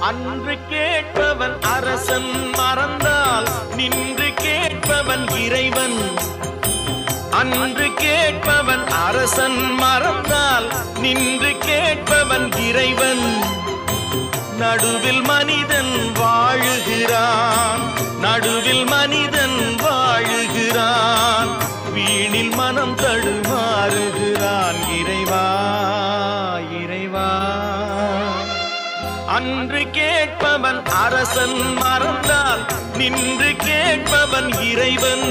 அன்று கேட்பவன் அரசன் மறந்தால் நின்று கேட்பவன் இறைவன். அன்று கேட்பவன் அரசன் மறந்தால் நின்று கேட்பவன் இறைவன். நடுவில் மனிதன் வாழுகிறான், நடுவில் மனிதன் வாழுகிறான், வீணில் மனம் தடுமாறுகிறான். இறைவா இறைவா, அன்று கேட்பவன் அரசன் மறந்தால் நின்று கேட்பவன் இறைவன்.